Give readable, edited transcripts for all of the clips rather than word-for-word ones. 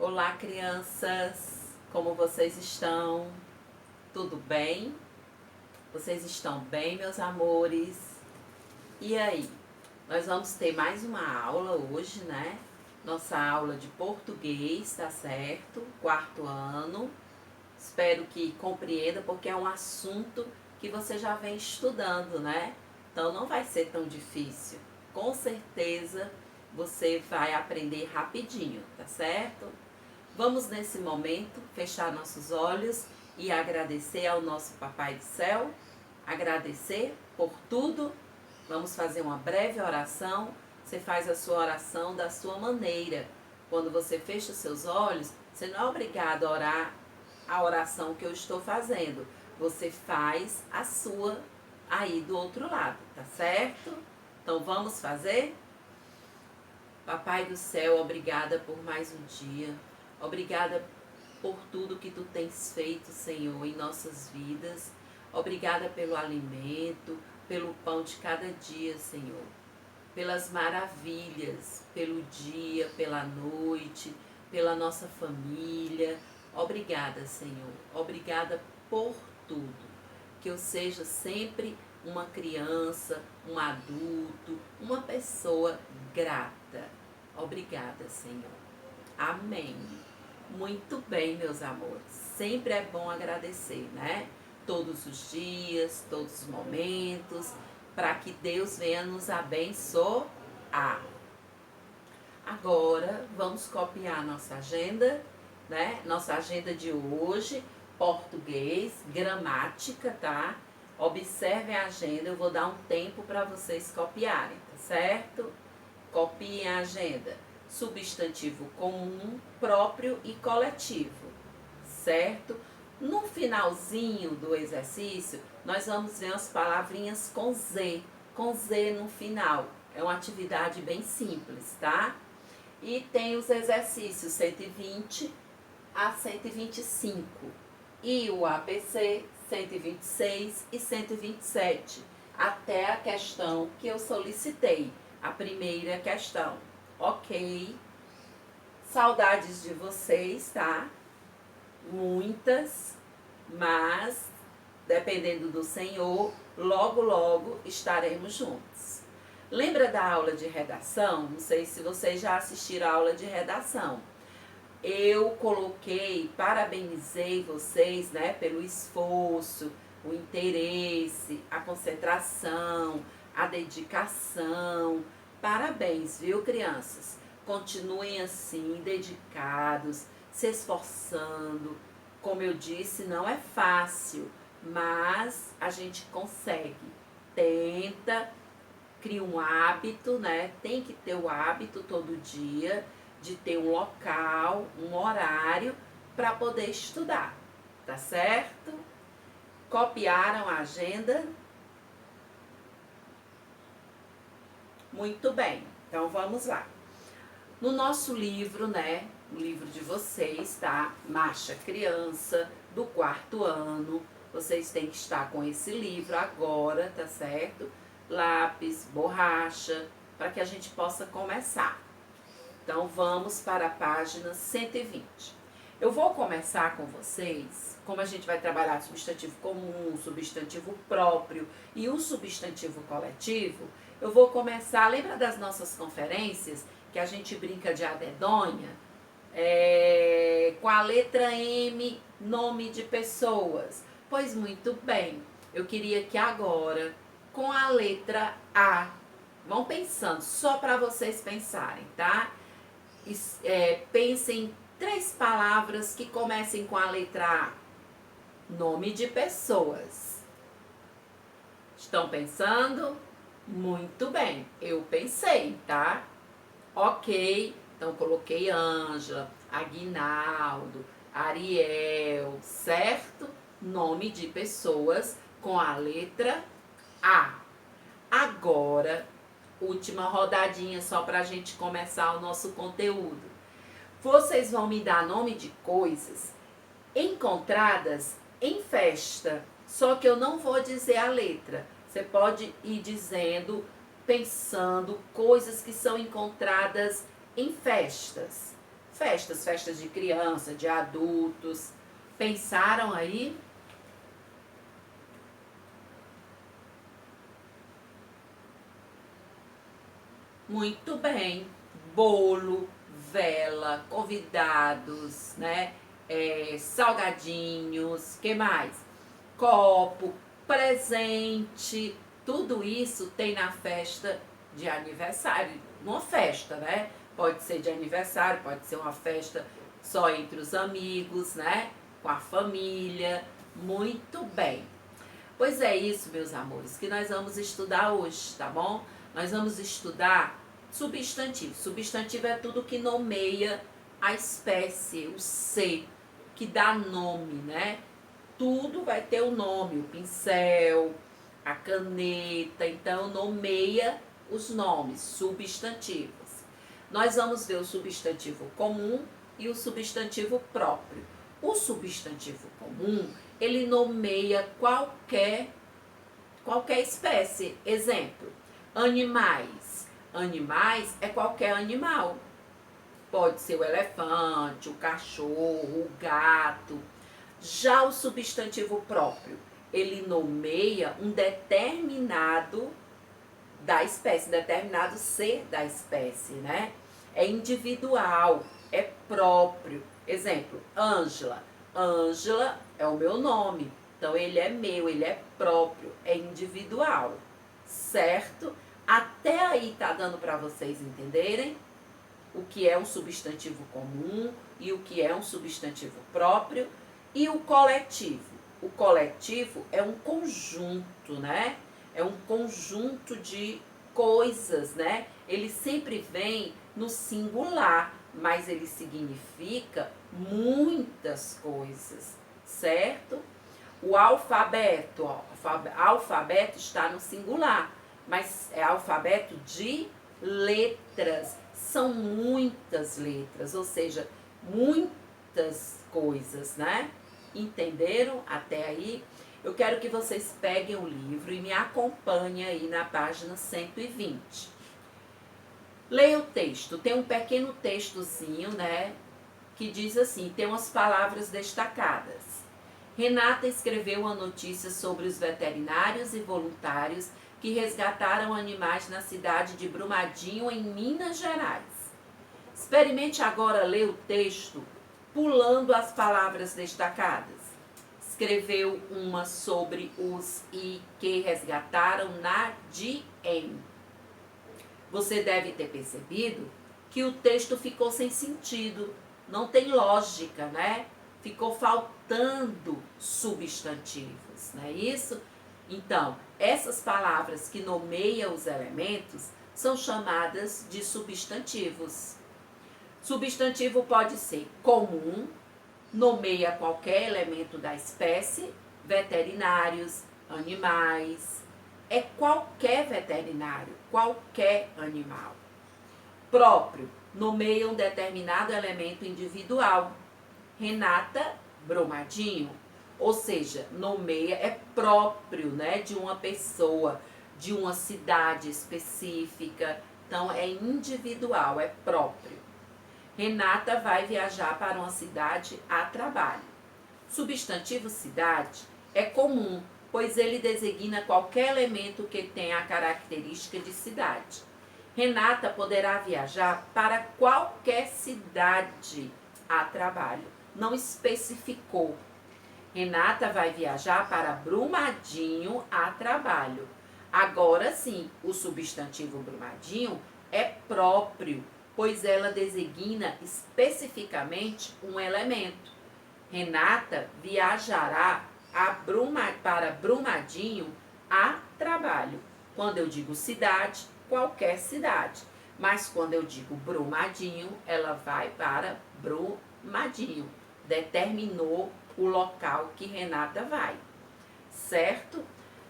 Olá, crianças! Como vocês estão? Tudo bem? Vocês estão bem, meus amores? E aí? Nós vamos ter mais uma aula hoje, né? Nossa aula de português, tá certo? Quarto ano. Espero que compreenda, porque é um assunto que você já vem estudando, né? Então não vai ser tão difícil. Com certeza você vai aprender rapidinho, tá certo? Vamos nesse momento fechar nossos olhos e agradecer ao nosso Papai do Céu, agradecer por tudo. Vamos fazer uma breve oração. Você faz a sua oração da sua maneira. Quando você fecha os seus olhos, você não é obrigado a orar a oração que eu estou fazendo. Você faz a sua aí do outro lado, tá certo? Então vamos fazer? Papai do Céu, obrigada por mais um dia. Obrigada por tudo que tu tens feito, Senhor, em nossas vidas. Obrigada pelo alimento, pelo pão de cada dia, Senhor. Pelas maravilhas, pelo dia, pela noite, pela nossa família. Obrigada, Senhor. Obrigada por tudo. Que eu seja sempre uma criança, um adulto, uma pessoa grata. Obrigada, Senhor. Amém. Muito bem, meus amores. Sempre é bom agradecer, né? Todos os dias, todos os momentos, para que Deus venha nos abençoar. Agora, vamos copiar nossa agenda, né? Nossa agenda de hoje, português, gramática, tá? Observem a agenda, eu vou dar um tempo para vocês copiarem, tá certo? Copiem a agenda. Substantivo comum, próprio e coletivo, certo? No finalzinho do exercício, nós vamos ver as palavrinhas com Z no final. É uma atividade bem simples, tá? E tem os exercícios 120 a 125 e o ABC 126 e 127, até a questão que eu solicitei, a primeira questão. Ok? Saudades de vocês, tá? Muitas, mas dependendo do Senhor, logo, logo estaremos juntos. Lembra da aula de redação? Não sei se vocês já assistiram a aula de redação. Eu coloquei, parabenizei vocês, né, pelo esforço, o interesse, a concentração, a dedicação. Parabéns, viu, crianças? Continuem assim, dedicados, se esforçando. Como eu disse, não é fácil, mas a gente consegue. Tenta, cria um hábito, né? Tem que ter o hábito todo dia de ter um local, um horário para poder estudar, tá certo? Copiaram a agenda? Muito bem, então vamos lá. No nosso livro, né, o livro de vocês, tá? Marcha Criança, do quarto ano, vocês têm que estar com esse livro agora, tá certo? Lápis, borracha, para que a gente possa começar. Então vamos para a página 120. Eu vou começar com vocês, como a gente vai trabalhar substantivo comum, substantivo próprio e o substantivo coletivo, eu vou começar, lembra das nossas conferências, que a gente brinca de adedonha? Com a letra M, nome de pessoas. Pois muito bem, eu queria que agora, com a letra A, vão pensando, só para vocês pensarem, tá? Pensem em 3 palavras que comecem com a letra A. Nome de pessoas. Estão pensando? Muito bem, eu pensei, tá? Ok, então coloquei Ângela, Aguinaldo, Ariel, certo? Nome de pessoas com a letra A. Agora, última rodadinha só para a gente começar o nosso conteúdo. Vocês vão me dar nome de coisas encontradas em festa, só que eu não vou dizer a letra. Você pode ir dizendo, pensando, coisas que são encontradas em festas, festas de criança, de adultos. Pensaram aí? Muito bem. Bolo, vela, convidados, né? Salgadinhos, que mais? Copo, presente, tudo isso tem na festa de aniversário. Uma festa, né? Pode ser de aniversário, pode ser uma festa só entre os amigos, né? Com a família. Muito bem. Pois é isso, meus amores, que nós vamos estudar hoje, tá bom? Nós vamos estudar substantivo. Substantivo é tudo que nomeia a espécie, o ser, que dá nome, né? Tudo vai ter o nome, o pincel, a caneta, então nomeia os nomes, substantivos. Nós vamos ver o substantivo comum e o substantivo próprio. O substantivo comum, ele nomeia qualquer espécie. Exemplo, animais. Animais é qualquer animal. Pode ser o elefante, o cachorro, o gato. Já o substantivo próprio, ele nomeia um determinado da espécie, determinado ser da espécie, né? É individual, é próprio. Exemplo, Ângela. Ângela é o meu nome, então ele é meu, ele é próprio, é individual, certo? Até aí tá dando para vocês entenderem o que é um substantivo comum e o que é um substantivo próprio e o coletivo. O coletivo é um conjunto, né? É um conjunto de coisas, né? Ele sempre vem no singular, mas ele significa muitas coisas, certo? O alfabeto, ó, alfabeto está no singular, mas é alfabeto de letras. São muitas letras, ou seja, muitas coisas, né? Entenderam até aí? Eu quero que vocês peguem o livro e me acompanhem aí na página 120. Leia o texto. Tem um pequeno textozinho, né? Que diz assim, tem umas palavras destacadas. Renata escreveu uma notícia sobre os veterinários e voluntários que resgataram animais na cidade de Brumadinho, em Minas Gerais. Experimente agora ler o texto pulando as palavras destacadas. Escreveu uma sobre os e que resgataram na de em. Você deve ter percebido que o texto ficou sem sentido, não tem lógica, né? Ficou faltando substantivos, não é isso? Então, essas palavras que nomeiam os elementos são chamadas de substantivos. Substantivo pode ser comum, nomeia qualquer elemento da espécie, veterinários, animais, é qualquer veterinário, qualquer animal. Próprio, nomeia um determinado elemento individual. Renata, Brumadinho, ou seja, nomeia, é próprio, né, de uma pessoa, de uma cidade específica, então é individual, é próprio. Renata vai viajar para uma cidade a trabalho. Substantivo cidade é comum, pois ele designa qualquer elemento que tenha a característica de cidade. Renata poderá viajar para qualquer cidade a trabalho. Não especificou. Renata vai viajar para Brumadinho a trabalho. Agora sim, o substantivo Brumadinho é próprio, pois ela designa especificamente um elemento. Renata viajará para Brumadinho a trabalho. Quando eu digo cidade, qualquer cidade. Mas quando eu digo Brumadinho, ela vai para Brumadinho. Determinou o local que Renata vai, certo?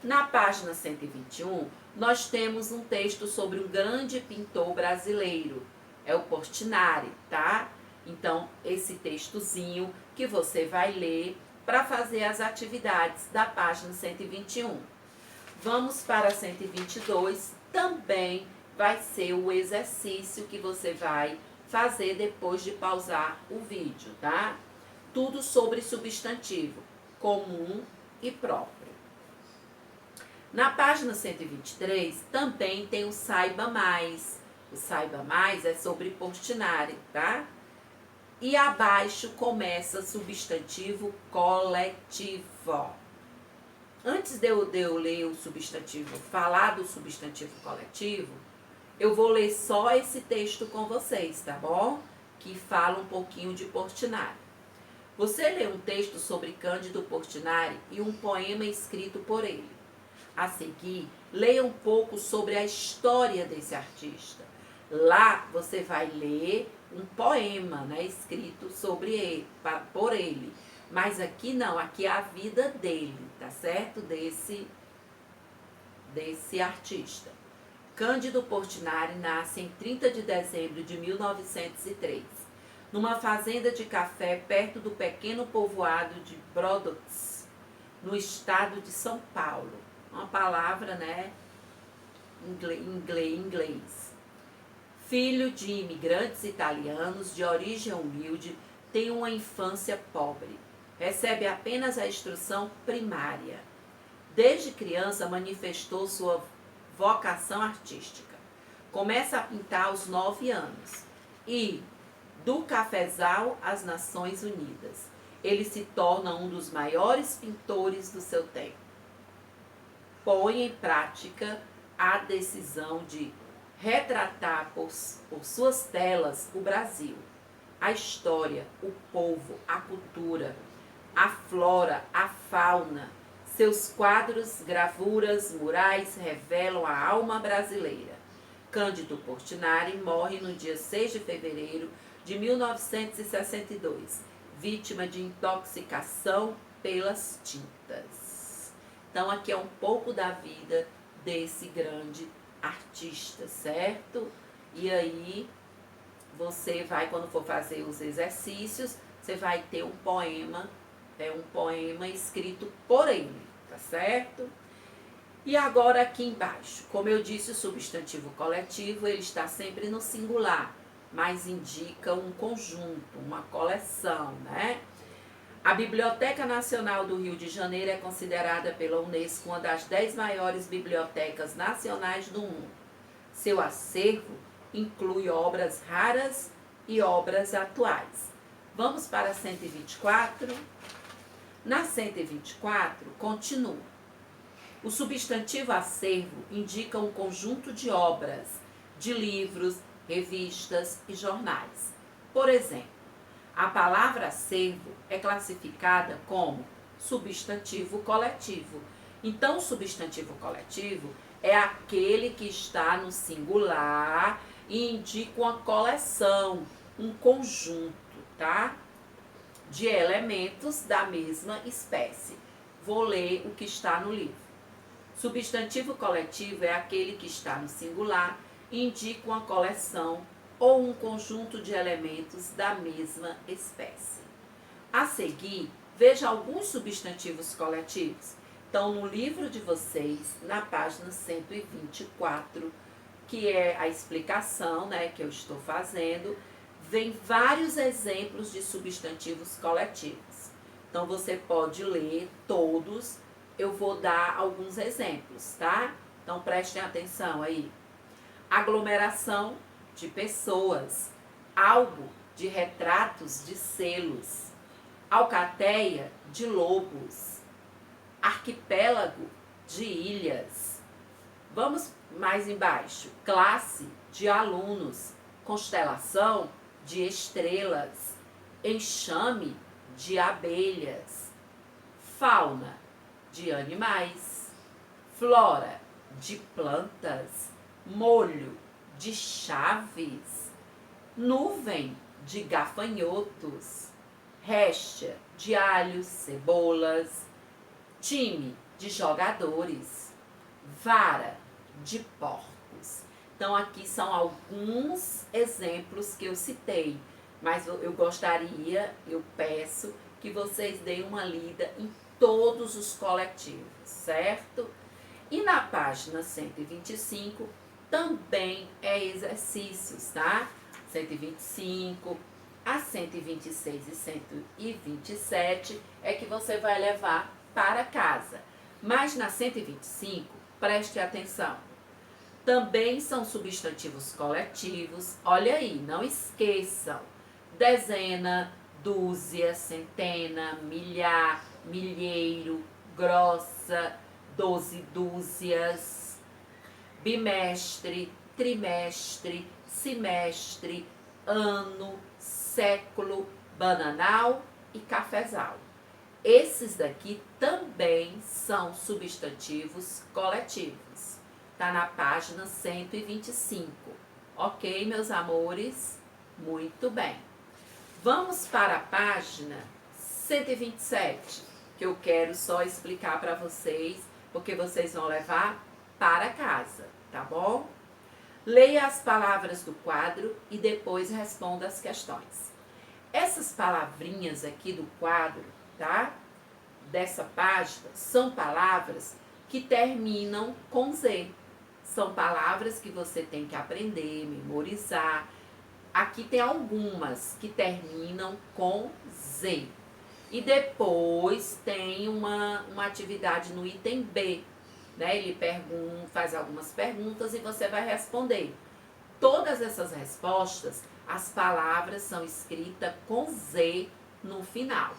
Na página 121, nós temos um texto sobre um grande pintor brasileiro, é o Portinari, tá? Então, esse textozinho que você vai ler para fazer as atividades da página 121. Vamos para 122, também vai ser o exercício que você vai fazer depois de pausar o vídeo, tá? Tudo sobre substantivo comum e próprio. Na página 123 também tem o Saiba Mais. O Saiba Mais é sobre Portinari, tá? E abaixo começa substantivo coletivo. Antes de eu ler o substantivo, falar do substantivo coletivo, eu vou ler só esse texto com vocês, tá bom? Que fala um pouquinho de Portinari. Você lê um texto sobre Cândido Portinari e um poema escrito por ele. A seguir, leia um pouco sobre a história desse artista. Lá você vai ler um poema, né, escrito sobre ele, por ele. Mas aqui não, aqui é a vida dele, tá certo? Desse artista. Cândido Portinari nasce em 30 de dezembro de 1903, numa fazenda de café perto do pequeno povoado de Brodowicz, no estado de São Paulo. Uma palavra, né, em inglês. Filho de imigrantes italianos de origem humilde, tem uma infância pobre. Recebe apenas a instrução primária. Desde criança manifestou sua vocação artística. Começa a pintar aos 9 anos e, do cafezal às Nações Unidas, ele se torna um dos maiores pintores do seu tempo. Põe em prática a decisão de retratar por suas telas o Brasil, a história, o povo, a cultura, a flora, a fauna. Seus quadros, gravuras, murais revelam a alma brasileira. Cândido Portinari morre no dia 6 de fevereiro de 1962, vítima de intoxicação pelas tintas. Então, aqui é um pouco da vida desse grande artista, certo? E aí, você vai, quando for fazer os exercícios, você vai ter um poema escrito por ele, tá certo? E agora aqui embaixo, como eu disse, o substantivo coletivo, ele está sempre no singular, mas indica um conjunto, uma coleção, né? A Biblioteca Nacional do Rio de Janeiro é considerada pela Unesco uma das 10 maiores bibliotecas nacionais do mundo. Seu acervo inclui obras raras e obras atuais. Vamos para a 124? Na 124, continua. O substantivo acervo indica um conjunto de obras, de livros, revistas e jornais. Por exemplo, a palavra acervo é classificada como substantivo coletivo. Então, o substantivo coletivo é aquele que está no singular e indica uma coleção, um conjunto, tá? De elementos da mesma espécie. Vou ler o que está no livro. Substantivo coletivo é aquele que está no singular e indica uma coleção ou um conjunto de elementos da mesma espécie. A seguir, veja alguns substantivos coletivos. Então, no livro de vocês, na página 124, que é a explicação, né, que eu estou fazendo, vem vários exemplos de substantivos coletivos. Então, você pode ler todos, eu vou dar alguns exemplos, tá? Então, prestem atenção aí. Aglomeração de pessoas, álbum de retratos de selos, alcateia de lobos, arquipélago de ilhas. Vamos mais embaixo. Classe de alunos, constelação de estrelas, enxame de abelhas, fauna de animais, flora de plantas, molho de chaves, nuvem de gafanhotos, réxia de alhos, cebolas, time de jogadores, vara de porcos. Então, aqui são alguns exemplos que eu citei, mas eu gostaria, eu peço que vocês deem uma lida em todos os coletivos, certo? E na página 125 também é exercícios, tá? 125, a 126 e 127 é que você vai levar para casa. Mas na 125, preste atenção. Também são substantivos coletivos. Olha aí, não esqueçam. Dezena, dúzia, centena, milhar, milheiro, grossa, 12 dúzias, bimestre, trimestre, semestre, ano, século, bananal e cafezal. Esses daqui também são substantivos coletivos. Está na página 125. Ok, meus amores? Muito bem. Vamos para a página 127, que eu quero só explicar para vocês, porque vocês vão levar para casa, tá bom? Leia as palavras do quadro e depois responda as questões. Essas palavrinhas aqui do quadro, tá? Dessa página, são palavras que terminam com Z. São palavras que você tem que aprender, memorizar. Aqui tem algumas que terminam com Z. E depois tem uma atividade no item B, né? Ele faz algumas perguntas e você vai responder. Todas essas respostas, as palavras são escritas com Z no final.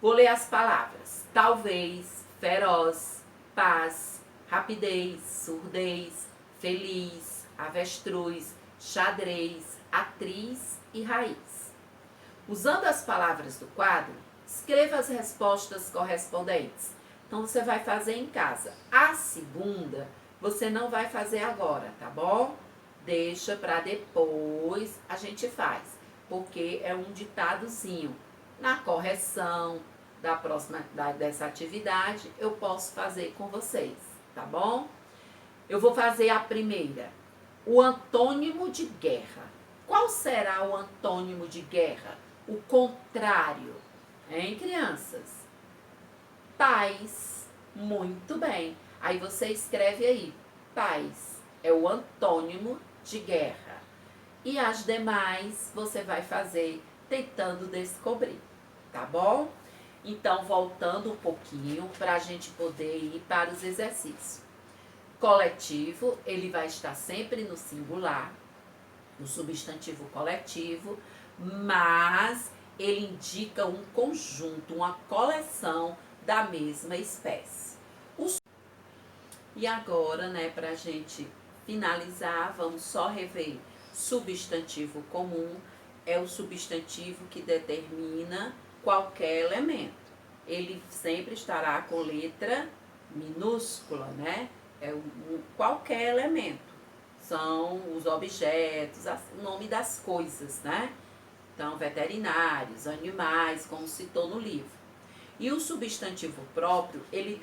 Vou ler as palavras: talvez, feroz, paz, rapidez, surdez, feliz, avestruz, xadrez, atriz e raiz. Usando as palavras do quadro, escreva as respostas correspondentes. Então, você vai fazer em casa. A segunda, você não vai fazer agora, tá bom? Deixa para depois a gente faz, porque é um ditadozinho. Na correção dessa atividade, eu posso fazer com vocês, tá bom? Eu vou fazer a primeira. O antônimo de guerra. Qual será o antônimo de guerra? O contrário, hein, crianças? Paz. Muito bem. Aí você escreve aí, paz é o antônimo de guerra. E as demais você vai fazer tentando descobrir, tá bom? Então, voltando um pouquinho para a gente poder ir para os exercícios. Coletivo, ele vai estar sempre no singular, no substantivo coletivo, mas ele indica um conjunto, uma coleção da mesma espécie. E agora, né, para a gente finalizar, vamos só rever. Substantivo comum é o substantivo que determina qualquer elemento. Ele sempre estará com letra minúscula, né? Qualquer elemento. São os objetos, o nome das coisas, né? Então, veterinários, animais, como citou no livro. E o substantivo próprio, ele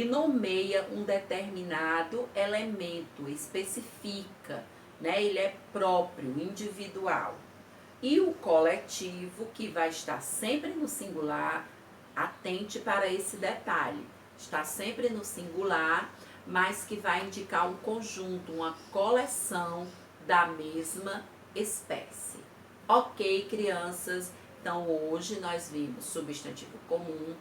nomeia um determinado elemento, especifica, né? Ele é próprio, individual. E o coletivo, que vai estar sempre no singular, atente para esse detalhe, está sempre no singular, mas que vai indicar um conjunto, uma coleção da mesma espécie. Ok, crianças? Então, hoje nós vimos substantivo comum,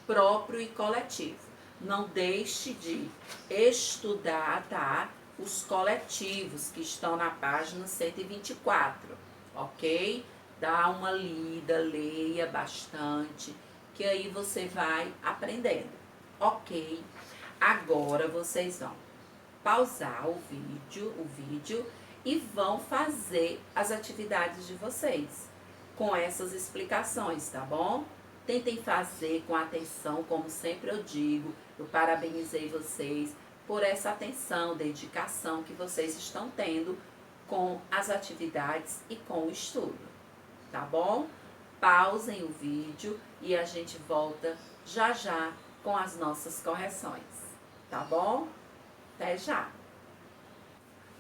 próprio e coletivo. Não deixe de estudar, tá? Os coletivos que estão na página 124, ok? Dá uma lida, leia bastante, que aí você vai aprendendo, ok? Agora vocês vão pausar o vídeo e vão fazer as atividades de vocês com essas explicações, tá bom? Tentem fazer com atenção, como sempre eu digo. Eu parabenizei vocês por essa atenção, dedicação que vocês estão tendo com as atividades e com o estudo, tá bom? Pausem o vídeo e a gente volta já já com as nossas correções, tá bom? Até já!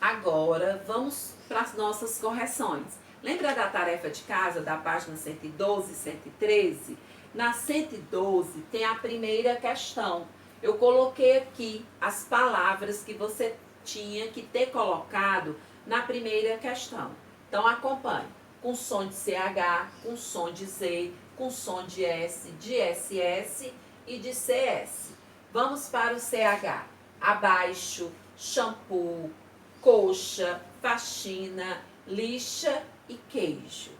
Agora, vamos para as nossas correções. Lembra da tarefa de casa da página 112 e 113? Na 112 tem a primeira questão. Eu coloquei aqui as palavras que você tinha que ter colocado na primeira questão. Então, acompanhe. Com som de CH, com som de Z, com som de S, de SS e de CS. Vamos para o CH. Abaixo, shampoo, coxa, faxina, lixa e queijo.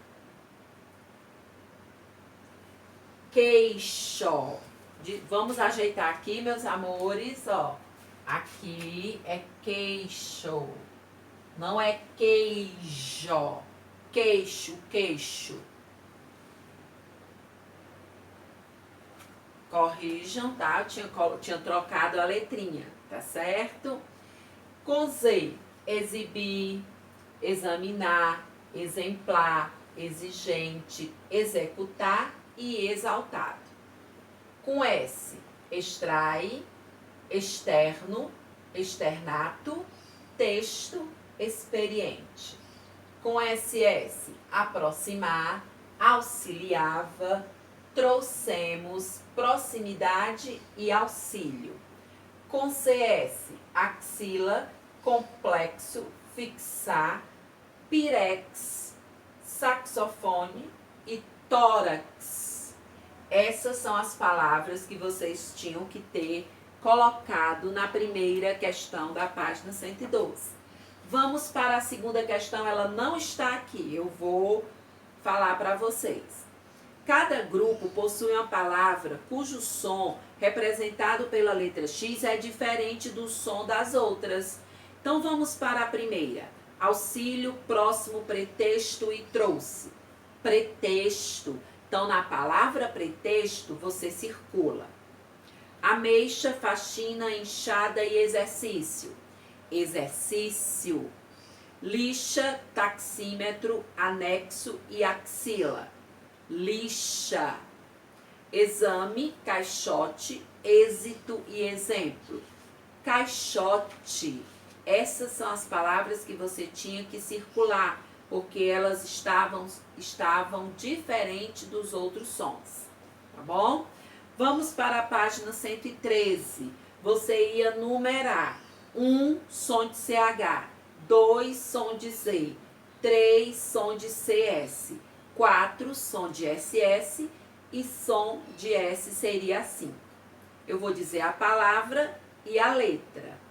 Queixo. Vamos ajeitar aqui, meus amores, ó. Aqui é queixo. Não é queijo. Queixo, queixo. Corrijam, tá? Eu tinha trocado a letrinha, tá certo? Com Z, exibir, examinar, exemplar, exigente, executar e exaltado. Com S, extrai, externo, externato, texto, experiente. Com SS, aproximar, auxiliava, trouxemos, proximidade e auxílio. Com CS, axila, complexo, fixar, pirex, saxofone e tórax. Essas são as palavras que vocês tinham que ter colocado na primeira questão da página 112. Vamos para a segunda questão, ela não está aqui, eu vou falar para vocês. Cada grupo possui uma palavra cujo som, representado pela letra X, é diferente do som das outras. Então, vamos para a primeira. Auxílio, próximo, pretexto e trouxe. Pretexto. Então, na palavra pretexto, você circula. Ameixa, faxina, enxada e exercício. Exercício. Lixa, taxímetro, anexo e axila. Lixa. Exame, caixote, êxito e exemplo. Caixote. Essas são as palavras que você tinha que circular, porque elas estavam diferentes dos outros sons, tá bom? Vamos para a página 113. Você ia numerar 1, som de CH, 2, som de Z, 3, som de CS, 4, som de SS e som de S seria assim. Eu vou dizer a palavra e a letra.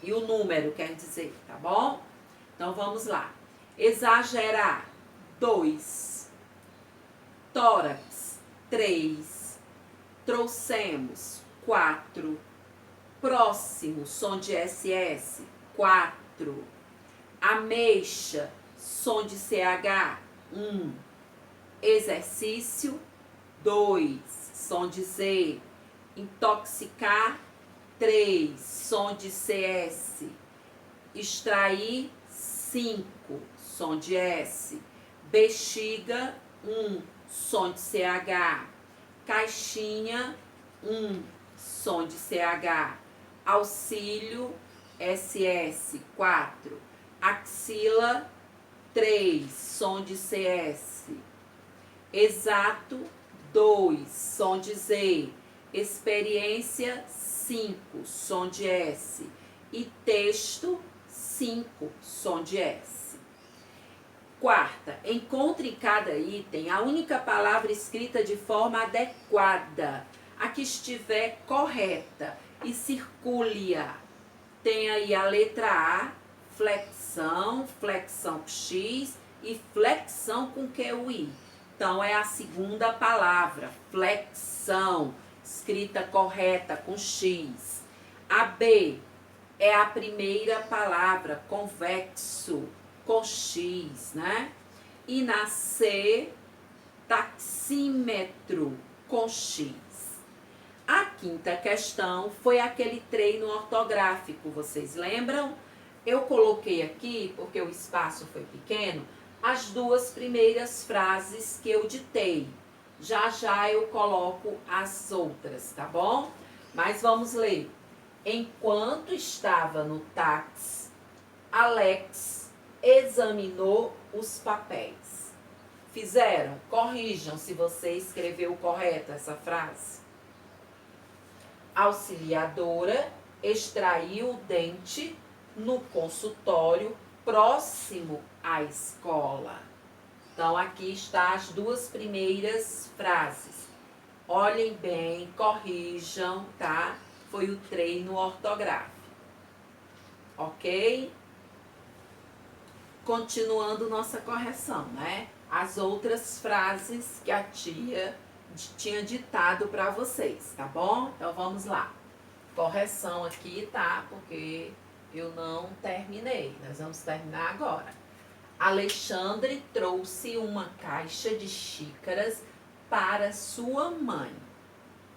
E o número, quer dizer, tá bom? Então, vamos lá. Exagerar, 2. Tórax, 3. Trouxemos, 4. Próximo, som de SS, 4. Ameixa, som de CH, 1. Exercício, 2. Som de Z. Intoxicar, 3. Som de CS. Extrair, 5. Som de S. Bexiga, 1. Som de CH. Caixinha, 1. Som de CH. Auxílio, SS, 4. Axila, 3. Som de CS. Exato, 2. Som de Z. Experiência, 5. Som de S. E texto, 5. Som de S. Quarta, encontre em cada item a única palavra escrita de forma adequada, a que estiver correta, e circule-a. Tem aí a letra A, flexão, flexão com X e flexão com QI. Então, é a segunda palavra, flexão, escrita correta com X. A B é a primeira palavra, convexo, com X, né? E na C, taxímetro, com X. A quinta questão foi aquele treino ortográfico, vocês lembram? Eu coloquei aqui, porque o espaço foi pequeno, as duas primeiras frases que eu ditei. Já já eu coloco as outras, tá bom? Mas vamos ler. Enquanto estava no táxi, Alex examinou os papéis. Fizeram? Corrijam se você escreveu correto essa frase. Auxiliadora extraiu o dente no consultório próximo à escola. Então, aqui está as duas primeiras frases. Olhem bem, corrijam, tá? Foi o treino ortográfico. Ok? Continuando nossa correção, né? As outras frases que a tia tinha ditado para vocês, tá bom? Então, vamos lá. Correção aqui, tá? Porque eu não terminei. Nós vamos terminar agora. Alexandre trouxe uma caixa de xícaras para sua mãe.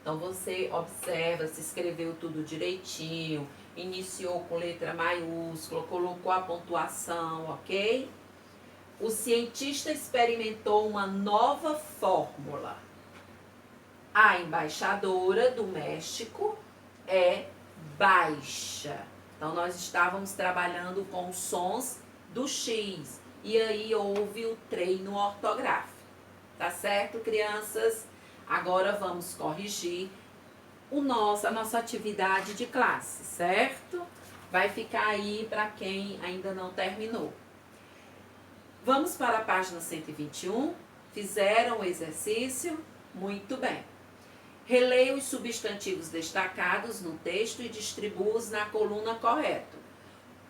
Então, você observa se escreveu tudo direitinho, iniciou com letra maiúscula, colocou a pontuação, ok? O cientista experimentou uma nova fórmula. A embaixadora do México é baixa. Então, nós estávamos trabalhando com os sons do X. E aí houve o treino ortográfico. Tá certo, crianças? Agora vamos corrigir a nossa atividade de classe, certo? Vai ficar aí para quem ainda não terminou. Vamos para a página 121. Fizeram o exercício? Muito bem. Releia os substantivos destacados no texto e distribua-os na coluna correta.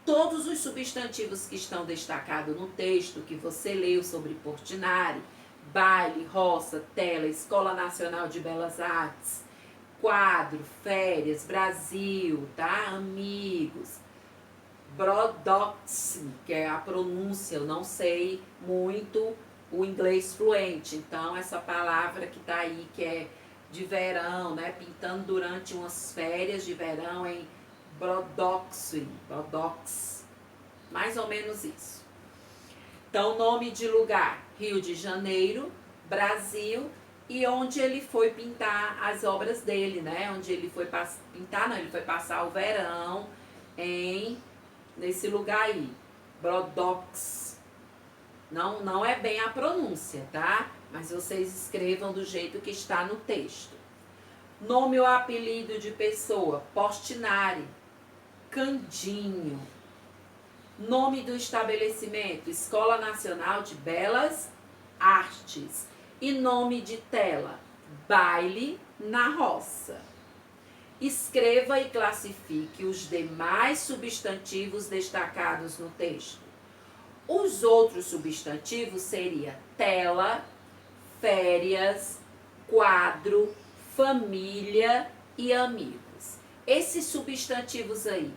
Todos os substantivos que estão destacados no texto que você leu sobre Portinari, baile, roça, tela, Escola Nacional de Belas Artes, quadro, férias, Brasil, tá? Amigos, Brodoxy, que é a pronúncia, eu não sei muito o inglês fluente, então essa palavra que tá aí, que é de verão, né? Pintando durante umas férias de verão em Brodoxy, mais ou menos isso. Então, nome de lugar, Rio de Janeiro, Brasil, e onde ele foi pintar as obras dele, né? Onde ele foi pintar, não, ele foi passar o verão nesse lugar aí, Brodox. Não é bem a pronúncia, tá? Mas vocês escrevam do jeito que está no texto. Nome ou apelido de pessoa, Portinari, Candinho. Nome do estabelecimento, Escola Nacional de Belas Artes. E nome de tela, Baile na Roça. Escreva e classifique os demais substantivos destacados no texto. Os outros substantivos seriam tela, férias, quadro, família e amigos. Esses substantivos aí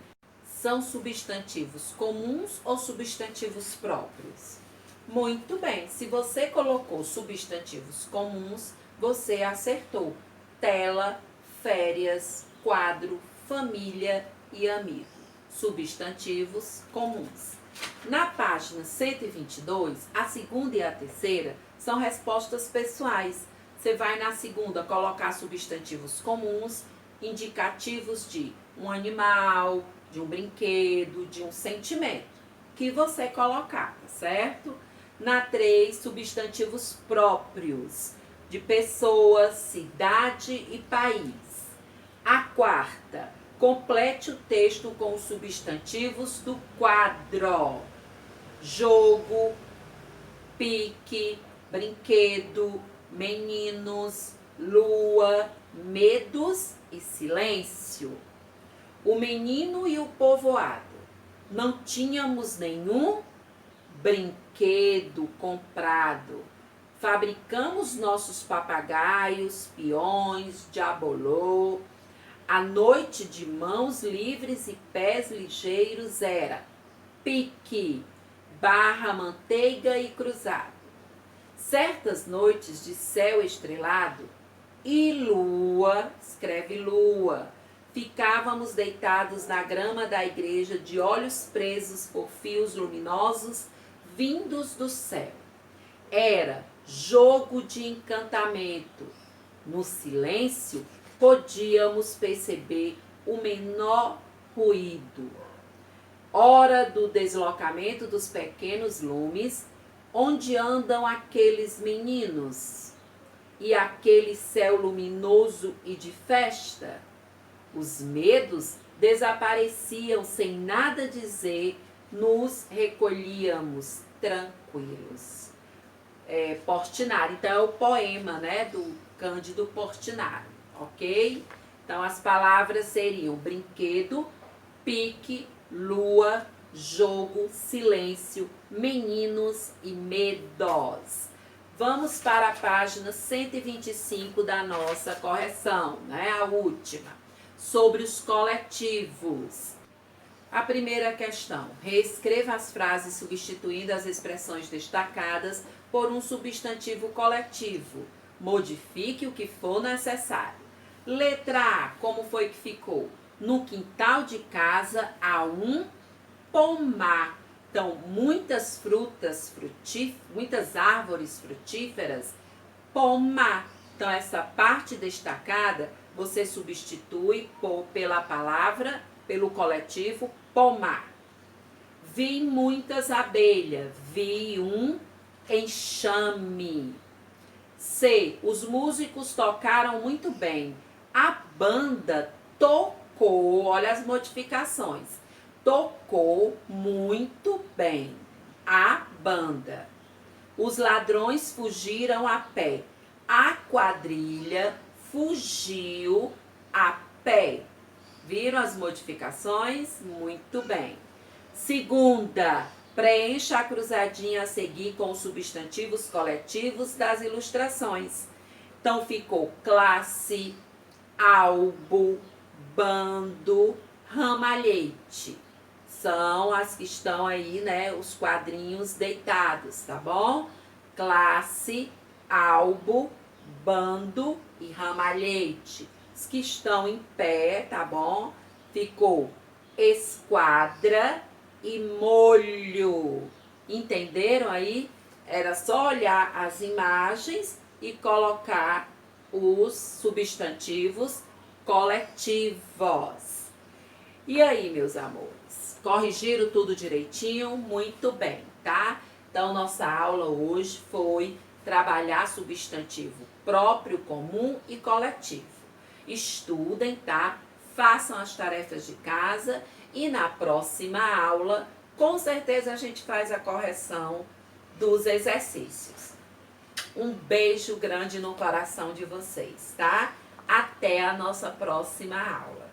são substantivos comuns ou substantivos próprios? Muito bem, se você colocou substantivos comuns, você acertou. Tela, férias, quadro, família e amigo. Substantivos comuns. Na página 122, a segunda e a terceira são respostas pessoais. Você vai na segunda colocar substantivos comuns, indicativos de um animal, de um brinquedo, de um sentimento, que você colocar, tá certo? Na 3, substantivos próprios, de pessoas, cidade e país. A quarta, complete o texto com os substantivos do quadro. Jogo, pique, brinquedo, meninos, lua, medos e silêncio. O menino e o povoado. Não tínhamos nenhum brinquedo comprado. Fabricamos nossos papagaios, peões, diabolô. A noite de mãos livres e pés ligeiros era pique, barra, manteiga e cruzado. Certas noites de céu estrelado e lua, escreve lua, ficávamos deitados na grama da igreja de olhos presos por fios luminosos vindos do céu. Era jogo de encantamento. No silêncio, podíamos perceber o menor ruído. Hora do deslocamento dos pequenos lumes, onde andam aqueles meninos? E aquele céu luminoso e de festa? Os medos desapareciam sem nada dizer nos recolhíamos tranquilos. Portinari, então é o poema, né, do Cândido Portinari, ok? Então as palavras seriam brinquedo, pique, lua, jogo, silêncio, meninos e medos. Vamos para a página 125 da nossa correção, né, a última, sobre os coletivos. A primeira questão, reescreva as frases substituindo as expressões destacadas por um substantivo coletivo. Modifique o que for necessário. Letra A, como foi que ficou? No quintal de casa há um pomar. Então, muitas muitas árvores frutíferas, pomar. Então, essa parte destacada, você substitui pela palavra, pelo coletivo, pomar. Vi muitas abelhas, vi um enxame. C. Os músicos tocaram muito bem. A banda tocou, olha as modificações, tocou muito bem. A banda. Os ladrões fugiram a pé. A quadrilha fugiu a pé. Viram as modificações? Muito bem. Segunda, preencha a cruzadinha a seguir com os substantivos coletivos das ilustrações. Então, ficou classe, albo, bando, ramalhete. São as que estão aí, né, os quadrinhos deitados, tá bom? Classe, albo, bando e ramalhete. Os que estão em pé, tá bom? Ficou esquadra e molho. Entenderam aí? Era só olhar as imagens e colocar os substantivos coletivos. E aí, meus amores? Corrigiram tudo direitinho? Muito bem, tá? Então, nossa aula hoje foi trabalhar substantivo próprio, comum e coletivo. Estudem, tá? Façam as tarefas de casa e na próxima aula, com certeza a gente faz a correção dos exercícios. Um beijo grande no coração de vocês, tá? Até a nossa próxima aula.